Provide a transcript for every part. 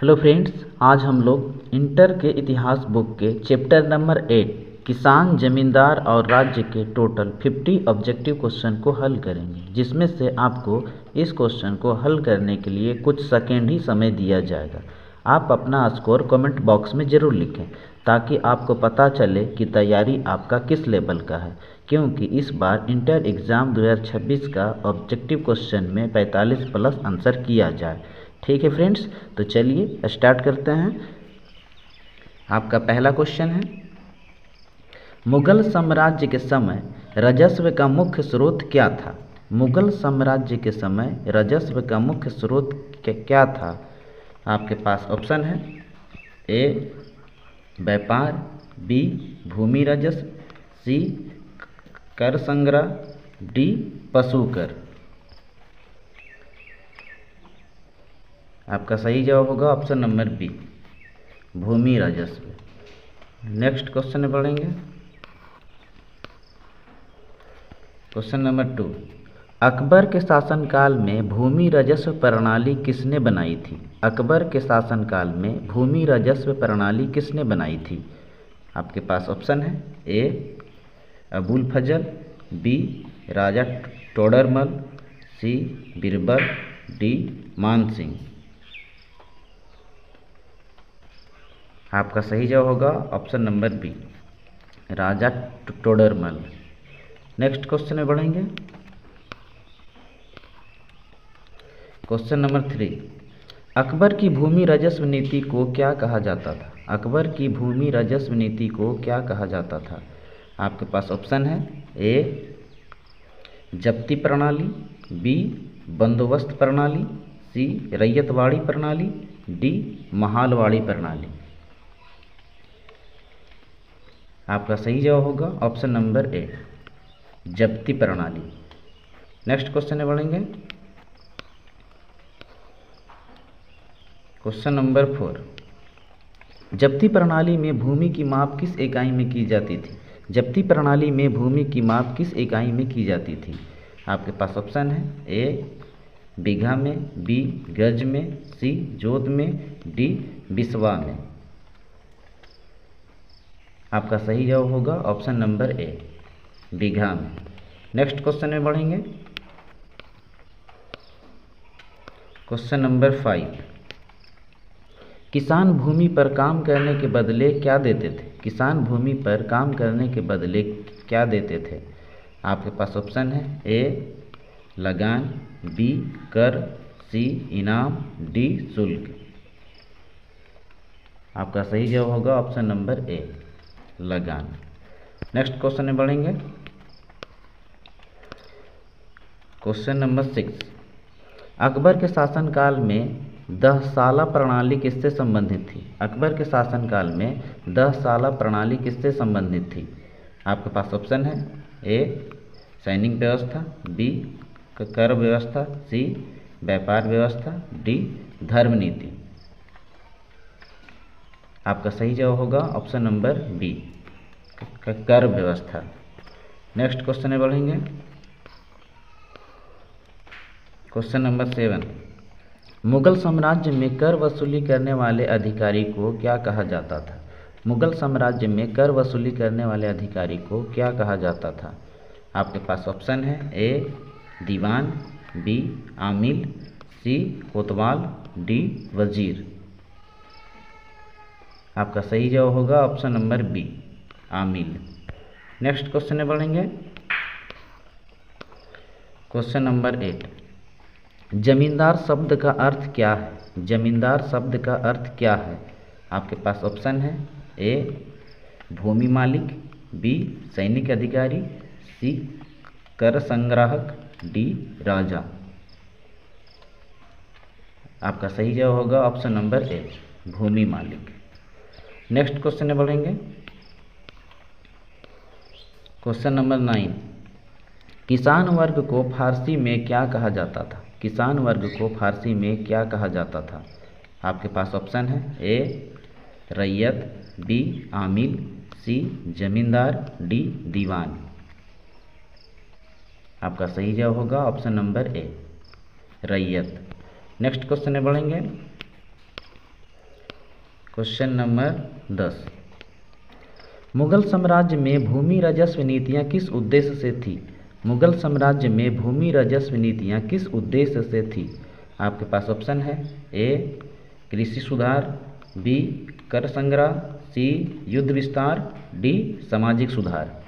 Hello friends, आज हम लोग इंटर के इतिहास बुक के चैप्टर नंबर 8 किसान, जमींदार और राज्य के टोटल 50 ऑब्जेक्टिव क्वेश्चन को हल करेंगे, जिसमें से आपको इस क्वेश्चन को हल करने के लिए कुछ सेकेंड ही समय दिया जाएगा। आप अपना स्कोर कमेंट बॉक्स में ज़रूर लिखें ताकि आपको पता चले कि तैयारी आपका किस लेवल का है, क्योंकि इस बार इंटर एग्ज़ाम 2026 का ऑब्जेक्टिव क्वेश्चन में 45 प्लस आंसर किया जाए। ठीक है फ्रेंड्स, तो चलिए स्टार्ट करते हैं। आपका पहला क्वेश्चन है, मुगल साम्राज्य के समय राजस्व का मुख्य स्रोत क्या था? मुगल साम्राज्य के समय राजस्व का मुख्य स्रोत क्या था? आपके पास ऑप्शन है, ए व्यापार, बी भूमि राजस्व, सी कर संग्रह, डी पशु कर। आपका सही जवाब होगा ऑप्शन नंबर बी, भूमि राजस्व। नेक्स्ट क्वेश्चन में बढ़ेंगे। क्वेश्चन नंबर 2, अकबर के शासनकाल में भूमि राजस्व प्रणाली किसने बनाई थी? अकबर के शासनकाल में भूमि राजस्व प्रणाली किसने बनाई थी? आपके पास ऑप्शन है, A Abul Fazal, B Raja Todarmal, C Birbal, D Mansingh. आपका सही जवाब होगा ऑप्शन नंबर बी, राजा टोडरमल। नेक्स्ट क्वेश्चन में बढ़ेंगे। क्वेश्चन नंबर 3, अकबर की भूमि राजस्व नीति को क्या कहा जाता था? अकबर की भूमि राजस्व नीति को क्या कहा जाता था? आपके पास ऑप्शन है, ए जब्ती प्रणाली, बी बंदोबस्त प्रणाली, सी रैयतवाड़ी प्रणाली, डी महालवाड़ी प्रणाली। आपका सही जवाब होगा ऑप्शन नंबर ए, जब्ती प्रणाली। नेक्स्ट क्वेश्चन में बढ़ेंगे। क्वेश्चन नंबर 4, जब्ती प्रणाली में भूमि की माप किस इकाई में की जाती थी? जब्ती प्रणाली में भूमि की माप किस इकाई में की जाती थी? आपके पास ऑप्शन है, ए बीघा में, बी गज में, सी जोत में, डी बिस्वा में। आपका सही जवाब होगा ऑप्शन नंबर ए, बीघा में। नेक्स्ट क्वेश्चन में बढ़ेंगे। क्वेश्चन नंबर 5, किसान भूमि पर काम करने के बदले क्या देते थे? किसान भूमि पर काम करने के बदले क्या देते थे? आपके पास ऑप्शन है, ए लगान, बी कर, सी इनाम, डी शुल्क। आपका सही जवाब होगा ऑप्शन नंबर ए, लगान। नेक्स्ट क्वेश्चन में बढ़ेंगे। क्वेश्चन नंबर 6, अकबर के शासनकाल में दहसाला प्रणाली किससे संबंधित थी? अकबर के शासनकाल में दहसाला प्रणाली किससे संबंधित थी? आपके पास ऑप्शन है, ए सैनिक व्यवस्था, बी कर व्यवस्था, सी व्यापार व्यवस्था, डी धर्म नीति। आपका सही जवाब होगा ऑप्शन नंबर बी, कर व्यवस्था। नेक्स्ट क्वेश्चन में बढ़ेंगे। क्वेश्चन नंबर 7, मुगल साम्राज्य में कर वसूली करने वाले अधिकारी को क्या कहा जाता था? मुगल साम्राज्य में कर वसूली करने वाले अधिकारी को क्या कहा जाता था? आपके पास ऑप्शन है, ए दीवान, बी आमिल, सी कोतवाल, डी वजीर। आपका सही जवाब होगा ऑप्शन नंबर बी, आमिल। नेक्स्ट क्वेश्चन में बढ़ेंगे। क्वेश्चन नंबर 8, जमींदार शब्द का अर्थ क्या है? जमींदार शब्द का अर्थ क्या है? आपके पास ऑप्शन है, ए भूमि मालिक, बी सैनिक अधिकारी, सी कर संग्राहक, डी राजा। आपका सही जवाब होगा ऑप्शन नंबर ए, भूमि मालिक। नेक्स्ट क्वेश्चन में बढ़ेंगे। क्वेश्चन नंबर 9, किसान वर्ग को फारसी में क्या कहा जाता था? किसान वर्ग को फारसी में क्या कहा जाता था? आपके पास ऑप्शन है, ए रैयत, बी आमिल, सी जमींदार, डी दीवान। आपका सही जवाब होगा ऑप्शन नंबर ए, रैयत। नेक्स्ट क्वेश्चन में बढ़ेंगे। क्वेश्चन नंबर 10, मुगल साम्राज्य में भूमि राजस्व नीतियाँ किस उद्देश्य से थी? मुगल साम्राज्य में भूमि राजस्व नीतियाँ किस उद्देश्य से थी? आपके पास ऑप्शन है, ए कृषि सुधार, बी कर संग्रह, सी युद्ध विस्तार, डी सामाजिक सुधार।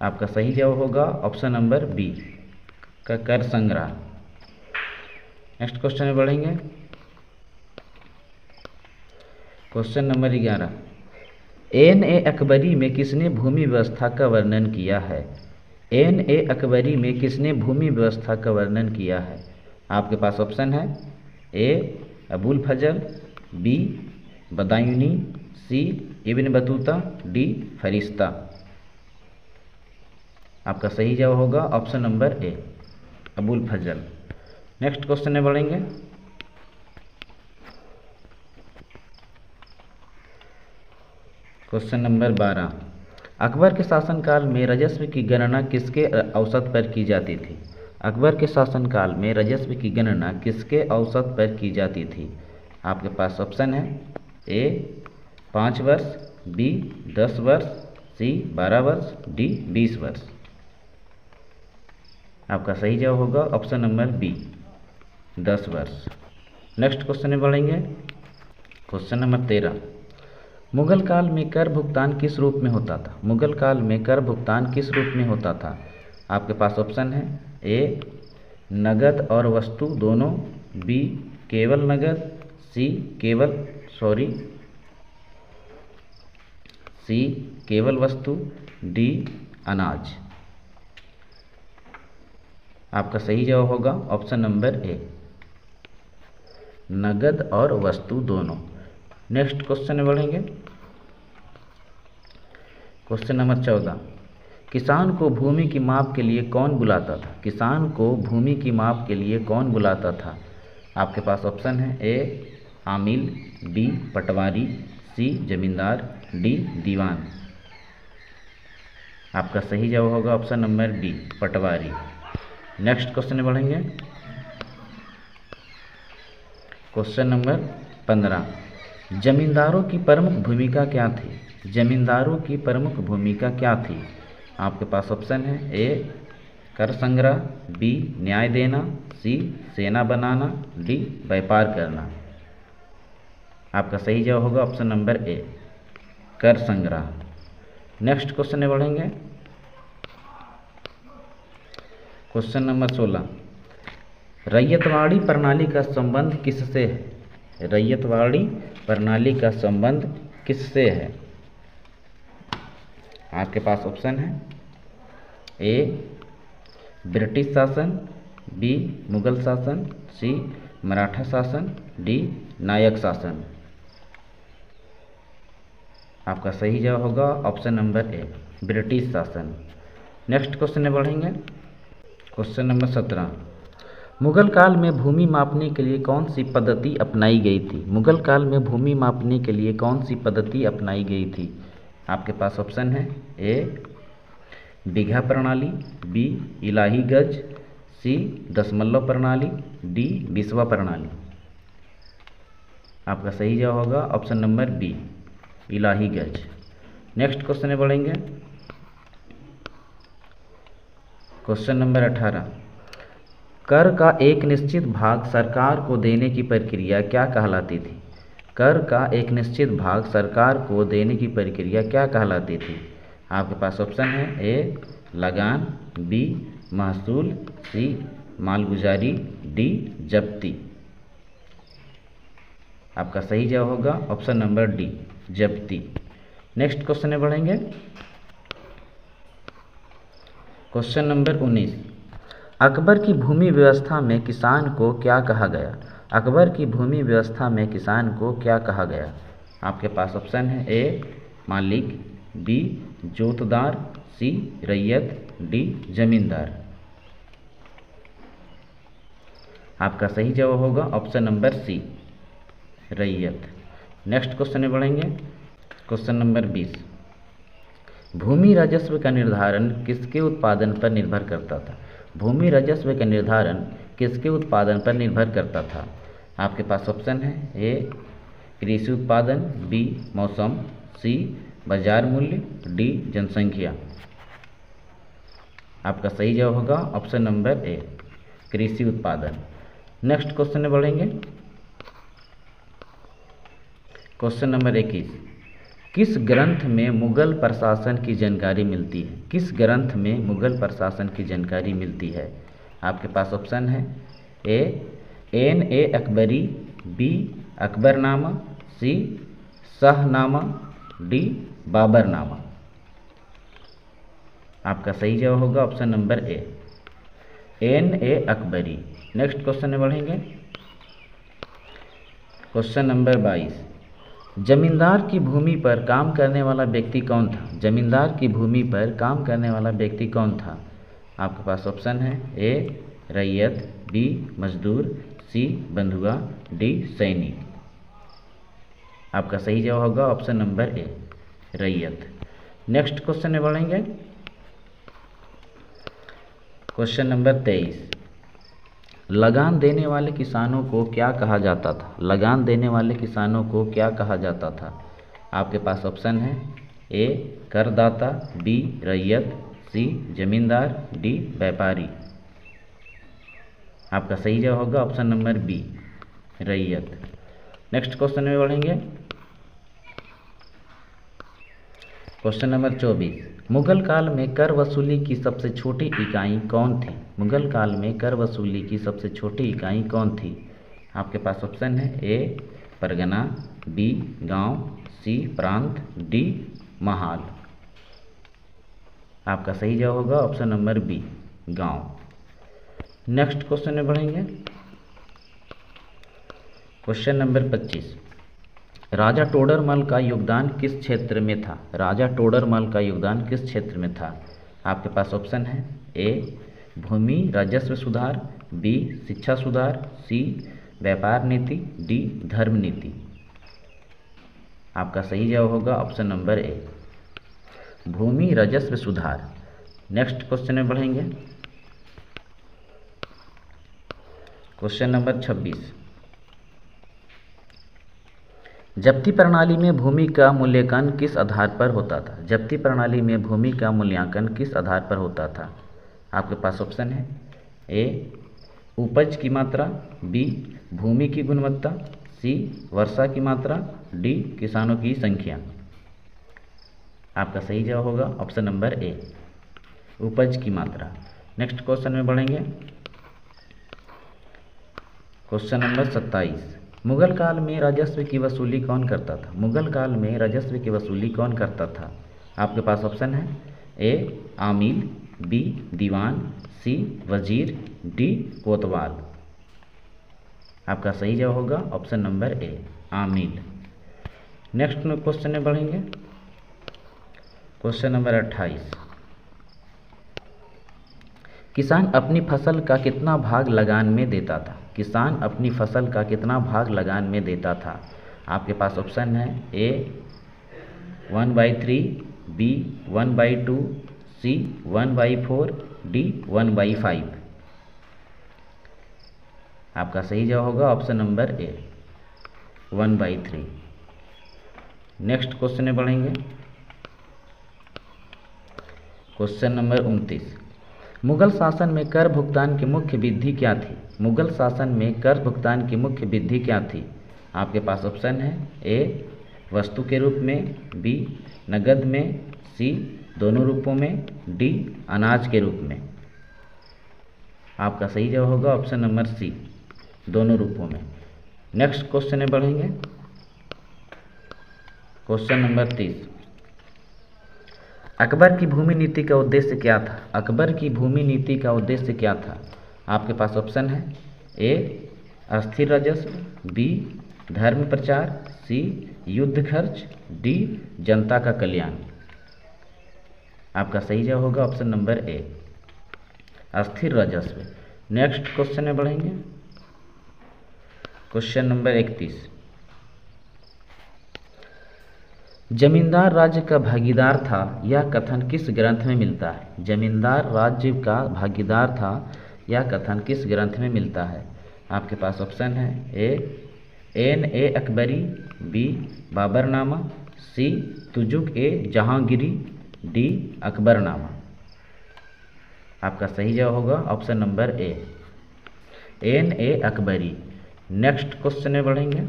आपका सही जवाब होगा ऑप्शन नंबर बी का कर संग्रह। नेक्स्ट क्वेश्चन में बढ़ेंगे। Question number 11, एन.ए. अकबरी में किसने भूमि व्यवस्था का वर्णन किया है? एन.ए. अकबरी में किसने भूमि व्यवस्था का वर्णन किया है? आपके पास ऑप्शन है, A Abul Fazal, B Badauni, C Ibn Battuta, D Firishta. आपका सही जवाब होगा option number A Abul Fazal. Next question में बढ़ेंगे। क्वेश्चन नंबर 12, अकबर के शासनकाल में राजस्व की गणना किसके औसत पर की जाती थी? अकबर के शासनकाल में राजस्व की गणना किसके औसत पर की जाती थी? आपके पास ऑप्शन है, ए 5 वर्ष, बी 10 वर्ष, सी 12 वर्ष, डी 20 वर्ष। आपका सही जवाब होगा ऑप्शन नंबर बी 10 वर्ष। नेक्स्ट क्वेश्चन में बढ़ेंगे। क्वेश्चन नंबर 13, मुगल काल में कर भुगतान किस रूप में होता था? मुगल काल में कर भुगतान किस रूप में होता था? आपके पास ऑप्शन है, ए नगद और वस्तु दोनों, बी केवल नगद, सी केवल वस्तु, डी अनाज। आपका सही जवाब होगा ऑप्शन नंबर ए नगद और वस्तु दोनों। नेक्स्ट क्वेश्चन में बढ़ेंगे। क्वेश्चन नंबर 14, किसान को भूमि की माप के लिए कौन बुलाता था? किसान को भूमि की माप के लिए कौन बुलाता था? आपके पास ऑप्शन है, ए आमिल, बी पटवारी, सी जमींदार, डी दीवान। आपका सही जवाब होगा ऑप्शन नंबर बी पटवारी। नेक्स्ट क्वेश्चन में बढ़ेंगे। क्वेश्चन नंबर 15, जमींदारों की प्रमुख भूमिका क्या थी? जमींदारों की प्रमुख भूमिका क्या थी? आपके पास ऑप्शन है, ए कर संग्रह, बी न्याय देना, सी सेना बनाना, डी व्यापार करना। आपका सही जवाब होगा ऑप्शन नंबर ए कर संग्रह। नेक्स्ट क्वेश्चन में बढ़ेंगे। क्वेश्चन नंबर 16, रैयतवाड़ी प्रणाली का संबंध किससे है? रैयतवाड़ी प्रणाली का संबंध किससे है? आपके पास ऑप्शन है, ए ब्रिटिश शासन, बी मुगल शासन, सी मराठा शासन, डी नायक शासन। आपका सही जवाब होगा ऑप्शन नंबर ए ब्रिटिश शासन। नेक्स्ट क्वेश्चन में बढ़ेंगे। क्वेश्चन नंबर 17, मुगल काल में भूमि मापने के लिए कौन सी पद्धति अपनाई गई थी? मुगल काल में भूमि मापने के लिए कौन सी पद्धति अपनाई गई थी? आपके पास ऑप्शन है, ए बीघा प्रणाली, बी इलाही गज, सी दशमलव प्रणाली, डी बिस्वा प्रणाली। आपका सही जवाब होगा ऑप्शन नंबर बी इलाही गज। नेक्स्ट क्वेश्चन में बढ़ेंगे। क्वेश्चन नंबर 18, कर का एक निश्चित भाग सरकार को देने की प्रक्रिया क्या कहलाती थी? कर का एक निश्चित भाग सरकार को देने की प्रक्रिया क्या कहलाती थी? आपके पास ऑप्शन है, ए लगान, बी महसूल, सी मालगुजारी, डी जब्ती। आपका सही जवाब होगा ऑप्शन नंबर डी जब्ती। नेक्स्ट क्वेश्चन में बढ़ेंगे। क्वेश्चन नंबर 19, अकबर की भूमि व्यवस्था में किसान को क्या कहा गया? अकबर की भूमि व्यवस्था में किसान को क्या कहा गया? आपके पास ऑप्शन है, ए मालिक, बी जोतदार, सी रैयत, डी जमींदार। आपका सही जवाब होगा ऑप्शन नंबर सी रैयत। नेक्स्ट क्वेश्चन में बढ़ेंगे। क्वेश्चन नंबर 20, भूमि राजस्व का निर्धारण किसके उत्पादन पर निर्भर करता था? भूमि राजस्व का निर्धारण किसके उत्पादन पर निर्भर करता था? आपके पास ऑप्शन है, ए कृषि उत्पादन, बी मौसम, सी बाजार मूल्य, डी जनसंख्या। आपका सही जवाब होगा ऑप्शन नंबर ए कृषि उत्पादन। नेक्स्ट क्वेश्चन में बढ़ेंगे। क्वेश्चन नंबर 21, किस ग्रंथ में मुगल प्रशासन की जानकारी मिलती है? किस ग्रंथ में मुगल प्रशासन की जानकारी मिलती है? आपके पास ऑप्शन है ए अकबरी, बी अकबरनामा, सी शाहनामा, डी बाबरनामा। आपका सही जवाब होगा ऑप्शन नंबर ए अकबरी। नेक्स्ट क्वेश्चन में बढ़ेंगे। क्वेश्चन नंबर 22, जमींदार की भूमि पर काम करने वाला व्यक्ति कौन था? जमींदार की भूमि पर काम करने वाला व्यक्ति कौन था? आपके पास ऑप्शन है ए रैयत, बी मजदूर, सी बंधुआ, डी सैनिक। आपका सही जवाब होगा ऑप्शन नंबर ए रैयत। नेक्स्ट क्वेश्चन में बढ़ेंगे। क्वेश्चन नंबर 23, लगान देने वाले किसानों को क्या कहा जाता था? लगान देने वाले किसानों को क्या कहा जाता था? आपके पास ऑप्शन है ए करदाता, बी रैयत, सी जमींदार, डी व्यापारी। आपका सही जवाब होगा ऑप्शन नंबर बी रैयत। नेक्स्ट क्वेश्चन में बढ़ेंगे। क्वेश्चन नंबर 24, मुगल काल में कर वसूली की सबसे छोटी इकाई कौन थी? मुगल काल में कर वसूली की सबसे छोटी इकाई कौन थी? आपके पास ऑप्शन है ए परगना, बी गांव, सी प्रांत, डी महाल। आपका सही जवाब होगा ऑप्शन नंबर बी गांव। नेक्स्ट क्वेश्चन में बढ़ेंगे। क्वेश्चन नंबर 25, राजा टोडरमल का योगदान किस क्षेत्र में था? राजा टोडरमल का योगदान किस क्षेत्र में था? आपके पास ऑप्शन है ए भूमि राजस्व सुधार, बी शिक्षा सुधार, सी व्यापार नीति, डी धर्म नीति। आपका सही जवाब होगा ऑप्शन नंबर ए भूमि राजस्व सुधार। नेक्स्ट क्वेश्चन में बढ़ेंगे। क्वेश्चन नंबर 26, जब्ती प्रणाली में भूमि का मूल्यांकन किस आधार पर होता था? जब्ती प्रणाली में भूमि का मूल्यांकन किस आधार पर होता था? आपके पास ऑप्शन है ए उपज की मात्रा, बी भूमि की गुणवत्ता, सी वर्षा की मात्रा, डी किसानों की संख्या। आपका सही जवाब होगा ऑप्शन नंबर ए उपज की मात्रा। नेक्स्ट क्वेश्चन में बढ़ेंगे। क्वेश्चन नंबर 27, मुगल काल में राजस्व की वसूली कौन करता था? मुगल काल में राजस्व की वसूली कौन करता था? आपके पास ऑप्शन है ए आमिल, बी दीवान, सी वजीर, डी कोतवाल। आपका सही जवाब होगा ऑप्शन नंबर ए आमिल। नेक्स्ट क्वेश्चन में बढ़ेंगे। क्वेश्चन नंबर 28, किसान अपनी फसल का कितना भाग लगान में देता था? किसान अपनी फसल का कितना भाग लगान में देता था? आपके पास ऑप्शन है ए 1/3, बी 1/2, सी 1/4, डी 1/5। आपका सही जवाब होगा ऑप्शन नंबर ए 1/3। नेक्स्ट क्वेश्चन में बढ़ेंगे। क्वेश्चन नंबर 29, मुगल शासन में कर भुगतान की मुख्य विधि क्या थी? मुगल शासन में कर भुगतान की मुख्य विधि क्या थी? आपके पास ऑप्शन है ए वस्तु के रूप में, बी नगद में, सी दोनों रूपों में, डी अनाज के रूप में। आपका सही जवाब होगा ऑप्शन नंबर सी दोनों रूपों में। नेक्स्ट क्वेश्चन में बढ़ेंगे। क्वेश्चन नंबर 30, अकबर की भूमि नीति का उद्देश्य क्या था? अकबर की भूमि नीति का उद्देश्य क्या था? आपके पास ऑप्शन है ए अस्थिर राजस्व, बी धर्म प्रचार, सी युद्ध खर्च, डी जनता का कल्याण। आपका सही जवाब होगा ऑप्शन नंबर ए अस्थिर राजस्व। नेक्स्ट क्वेश्चन में बढ़ेंगे। क्वेश्चन नंबर 31, जमींदार राज्य का भागीदार था, यह कथन किस ग्रंथ में मिलता है? जमींदार राज्य का भागीदार था, यह कथन किस ग्रंथ में मिलता है? आपके पास ऑप्शन है A Ain i Akbari, B Baburnama, C Tuzuk i Jahangiri, D Akbarnama. आपका सही जवाब होगा option number A, Ain i Akbari. Next question में बढ़ेंगे।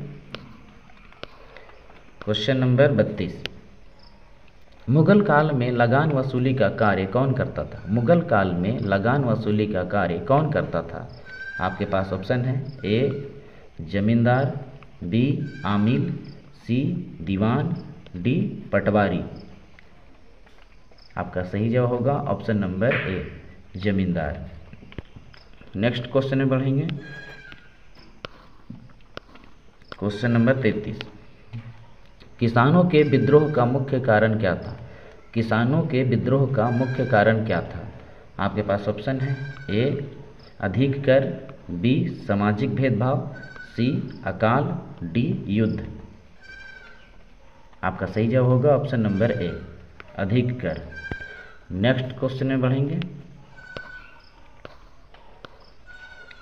क्वेश्चन नंबर 32, मुगल काल में लगान वसूली का कार्य कौन करता था? मुगल काल में लगान वसूली का कार्य कौन करता था? आपके पास ऑप्शन है, ए जमींदार, बी आमिल, सी दीवान, डी पटवारी। आपका सही जवाब होगा ऑप्शन नंबर ए, जमींदार। नेक्स्ट क्वेश्चन में बढ़ेंगे। क्वेश्चन नंबर 33, किसानों के विद्रोह का मुख्य कारण क्या था? किसानों के विद्रोह का मुख्य कारण क्या था? आपके पास ऑप्शन है, ए अधिक कर, बी सामाजिक भेदभाव, सी अकाल, डी युद्ध। आपका सही जवाब होगा ऑप्शन नंबर ए, अधिक कर। नेक्स्ट क्वेश्चन में बढ़ेंगे।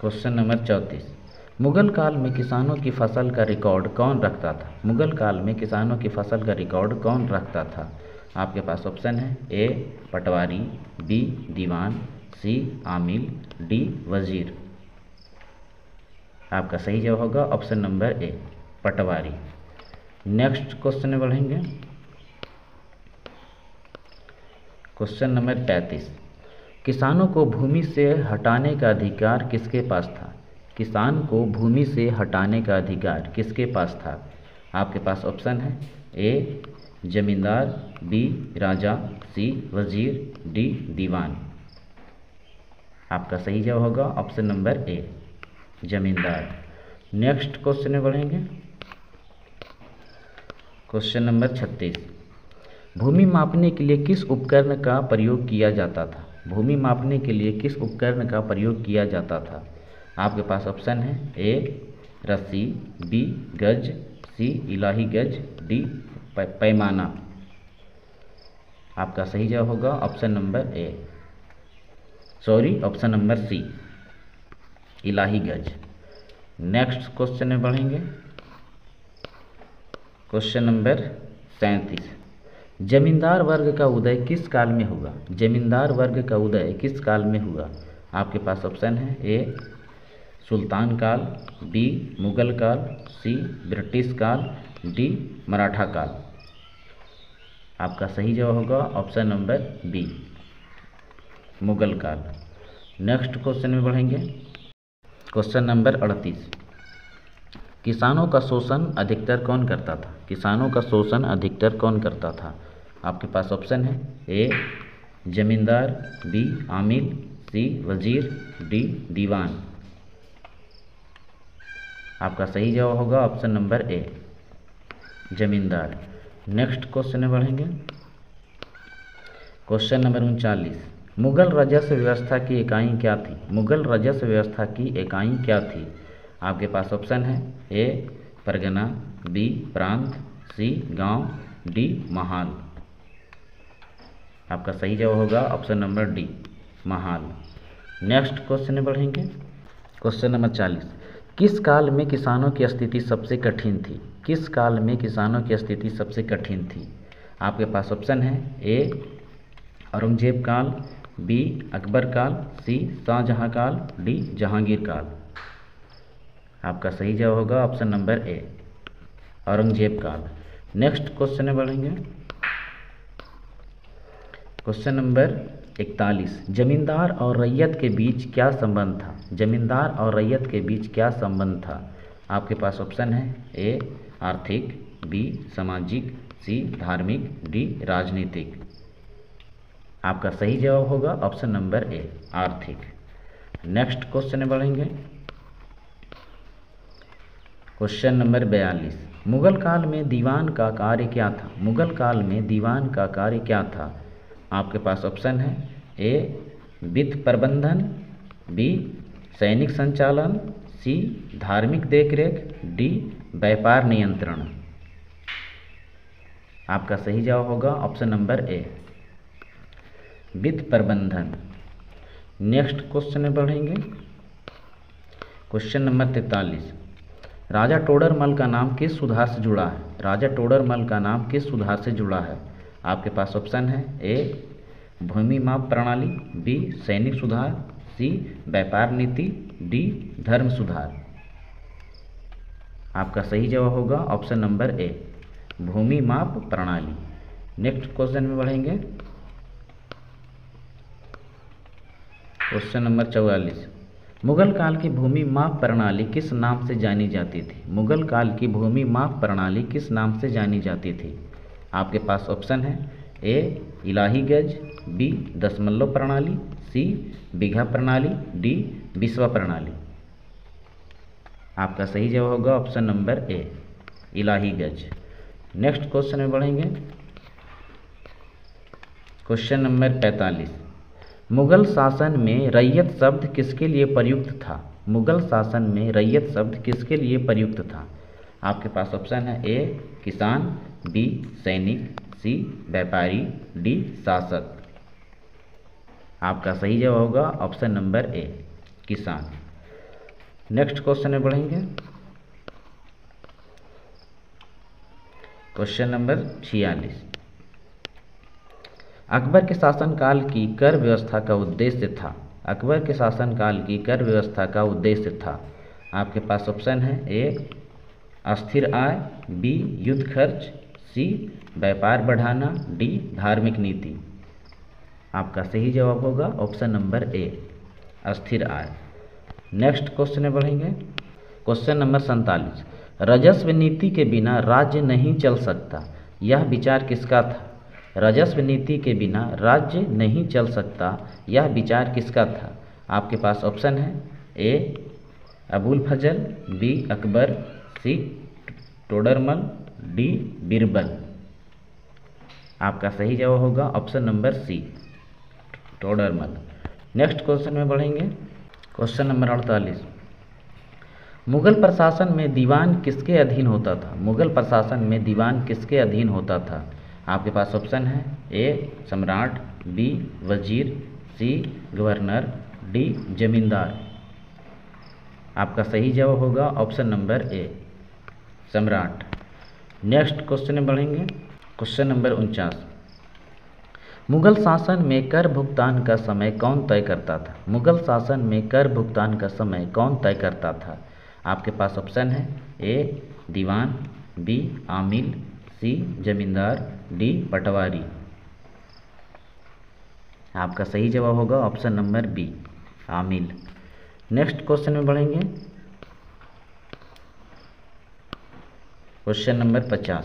क्वेश्चन नंबर 34, मुगल काल में किसानों की फसल का रिकॉर्ड कौन रखता था? मुगल काल में किसानों की फसल का रिकॉर्ड कौन रखता था? आपके पास ऑप्शन है, ए पटवारी, बी दीवान, सी आमिल, डी वजीर। आपका सही जवाब होगा ऑप्शन नंबर ए, पटवारी। नेक्स्ट क्वेश्चन में बढ़ेंगे। क्वेश्चन नंबर 35, किसानों को भूमि से हटाने का अधिकार किसके पास था? किसान को भूमि से हटाने का अधिकार किसके पास था? आपके पास ऑप्शन है, ए जमींदार, बी राजा, सी वजीर, डी दीवान। आपका सही जवाब होगा ऑप्शन नंबर ए, जमींदार। नेक्स्ट क्वेश्चन में बढ़ेंगे। क्वेश्चन नंबर 36, भूमि मापने के लिए किस उपकरण का प्रयोग किया जाता था? भूमि मापने के लिए किस उपकरण का प्रयोग किया जाता था? आपके पास ऑप्शन है, ए रस्सी, बी गज, सी इलाही गज, डी पैमाना। आपका सही जवाब होगा option number A, option number C, Ilahi Gaz. Next question में बढ़ेंगे। क्वेश्चन नंबर 37, जमींदार वर्ग का उदय किस काल में हुआ? जमींदार वर्ग का उदय किस काल में हुआ? आपके पास ऑप्शन है, ए सुल्तान काल, बी मुगल काल, सी ब्रिटिश काल, डी मराठा काल। आपका सही जवाब होगा ऑप्शन नंबर बी, मुगल काल। नेक्स्ट क्वेश्चन में बढ़ेंगे। क्वेश्चन नंबर 38, किसानों का शोषण अधिकतर कौन करता था? किसानों का शोषण अधिकतर कौन करता था? आपके पास ऑप्शन है, ए जमींदार, बी आमिल, सी वजीर, डी दीवान। आपका सही जवाब होगा ऑप्शन नंबर ए, जमींदार। नेक्स्ट क्वेश्चन में बढ़ेंगे। क्वेश्चन नंबर 39, मुगल राजस्व व्यवस्था की इकाई क्या थी? मुगल राजस्व व्यवस्था की इकाई क्या थी? आपके पास ऑप्शन है, ए परगना, बी प्रांत, सी गांव, डी महाल। आपका सही जवाब होगा option number D, Mahal. Next question में बढ़ेंगे। क्वेश्चन नंबर 40, किस काल में किसानों की स्थिति सबसे कठिन थी? किस काल में किसानों की स्थिति सबसे कठिन थी? आपके पास ऑप्शन है, ए औरंगजेब काल, बी अकबर काल, सी शाहजहां काल, डी जहांगीर काल। आपका सही जवाब होगा ऑप्शन नंबर ए, औरंगजेब काल। नेक्स्ट क्वेश्चन में बढ़ेंगे। क्वेश्चन नंबर 41, जमींदार और रैयत के बीच क्या संबंध था? जमींदार और रैयत के बीच क्या संबंध था? आपके पास ऑप्शन है, ए आर्थिक, बी सामाजिक, सी धार्मिक, डी राजनीतिक। आपका सही जवाब होगा ऑप्शन नंबर ए, आर्थिक। नेक्स्ट क्वेश्चन में बढ़ेंगे। क्वेश्चन नंबर 42, मुगल काल में दीवान का कार्य क्या था? मुगल काल में दीवान का कार्य क्या था? आपके पास ऑप्शन है, ए वित्त प्रबंधन, बी सैनिक संचालन, सी धार्मिक देखरेख, डी व्यापार नियंत्रण। आपका सही जवाब होगा ऑप्शन नंबर ए, वित्त प्रबंधन। नेक्स्ट क्वेश्चन में बढ़ेंगे। क्वेश्चन नंबर 43, राजा टोडरमल का नाम किस सुधार से जुड़ा है? राजा टोडरमल का नाम किस सुधार से जुड़ा है? आपके पास ऑप्शन है ए भूमि माप प्रणाली, बी सैनिक सुधार, सी व्यापार नीति, डी धर्म सुधार। आपका सही जवाब होगा ऑप्शन नंबर ए भूमि माप प्रणाली। नेक्स्ट क्वेश्चन में बढ़ेंगे। क्वेश्चन नंबर 44, मुगल काल की भूमि माप प्रणाली किस नाम से जानी जाती थी? मुगल काल की भूमि माप प्रणाली किस नाम से जानी जाती थी? आपके पास ऑप्शन है ए इलाही गज, बी दशमलव प्रणाली, सी बीघा प्रणाली, डी बिस्वा प्रणाली। आपका सही जवाब होगा ऑप्शन नंबर ए इलाही गज। नेक्स्ट क्वेश्चन में बढ़ेंगे। क्वेश्चन नंबर 45, मुगल शासन में रैयत शब्द किसके लिए प्रयुक्त था? मुगल शासन में रैयत शब्द किसके लिए प्रयुक्त था? आपके पास ऑप्शन है ए किसान, बी सैनिक, सी व्यापारी, डी शासक। आपका सही जवाब होगा ऑप्शन नंबर ए किसान। नेक्स्ट क्वेश्चन में बढ़ेंगे। क्वेश्चन नंबर 46, अकबर के शासनकाल की कर व्यवस्था का उद्देश्य था? अकबर के शासनकाल की कर व्यवस्था का उद्देश्य था? आपके पास ऑप्शन है ए अस्थिर आय, बी युद्ध खर्च, सी व्यापार बढ़ाना, डी धार्मिक नीति। आपका सही जवाब होगा ऑप्शन नंबर ए अस्थिर आय। नेक्स्ट क्वेश्चन में बढ़ेंगे। क्वेश्चन नंबर 47, राजस्व नीति के बिना राज्य नहीं चल सकता, यह विचार किसका था? राजस्व नीति के बिना राज्य नहीं चल सकता, यह विचार किसका था? आपके पास ऑप्शन है A Abul Fazal, B Akbar, C Todarmal, D Birbal. आपका सही जवाब होगा option number C Todarmal. Next question में बढ़ेंगे। क्वेश्चन नंबर 48, मुगल प्रशासन में दीवान किसके अधीन होता था? मुगल प्रशासन में दीवान किसके अधीन होता था? आपके पास ऑप्शन है ए सम्राट, बी वजीर, सी गवर्नर, डी जमींदार। आपका सही जवाब होगा ऑप्शन नंबर ए सम्राट। नेक्स्ट क्वेश्चन में बढ़ेंगे। क्वेश्चन नंबर 49, मुगल शासन में कर भुगतान का समय कौन तय करता था? मुगल शासन में कर भुगतान का समय कौन तय करता था? आपके पास ऑप्शन है ए दीवान, बी आमिल, सी जमींदार, डी पटवारी। आपका सही जवाब होगा ऑप्शन नंबर बी आमिल। नेक्स्ट क्वेश्चन में बढ़ेंगे। क्वेश्चन नंबर 50,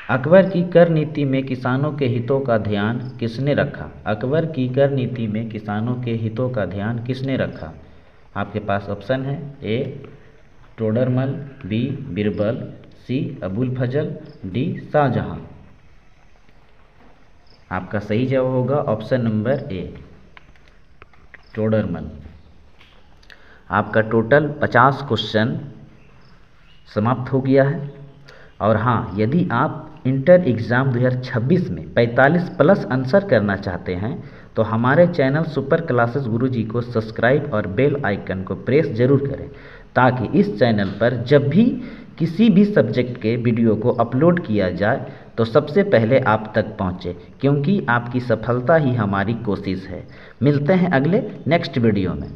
अकबर की कर नीति में किसानों के हितों का ध्यान किसने रखा? अकबर की कर नीति में किसानों के हितों का ध्यान किसने रखा? आपके पास ऑप्शन है ए टोडरमल, बी बीरबल, सी अबुल फजल, डी शाहजहां। आपका सही जवाब होगा ऑप्शन नंबर ए टोडरमल। आपका टोटल 50 क्वेश्चन समाप्त हो गया है। और हाँ, यदि आप इंटर एग्ज़ाम 2026 में 45 प्लस आंसर करना चाहते हैं तो हमारे चैनल सुपर क्लासेस गुरुजी को सब्सक्राइब और बेल आइकन को प्रेस जरूर करें, ताकि इस चैनल पर जब भी किसी भी सब्जेक्ट के वीडियो को अपलोड किया जाए तो सबसे पहले आप तक पहुंचे, क्योंकि आपकी सफलता ही हमारी कोशिश है। मिलते हैं अगले नेक्स्ट वीडियो में।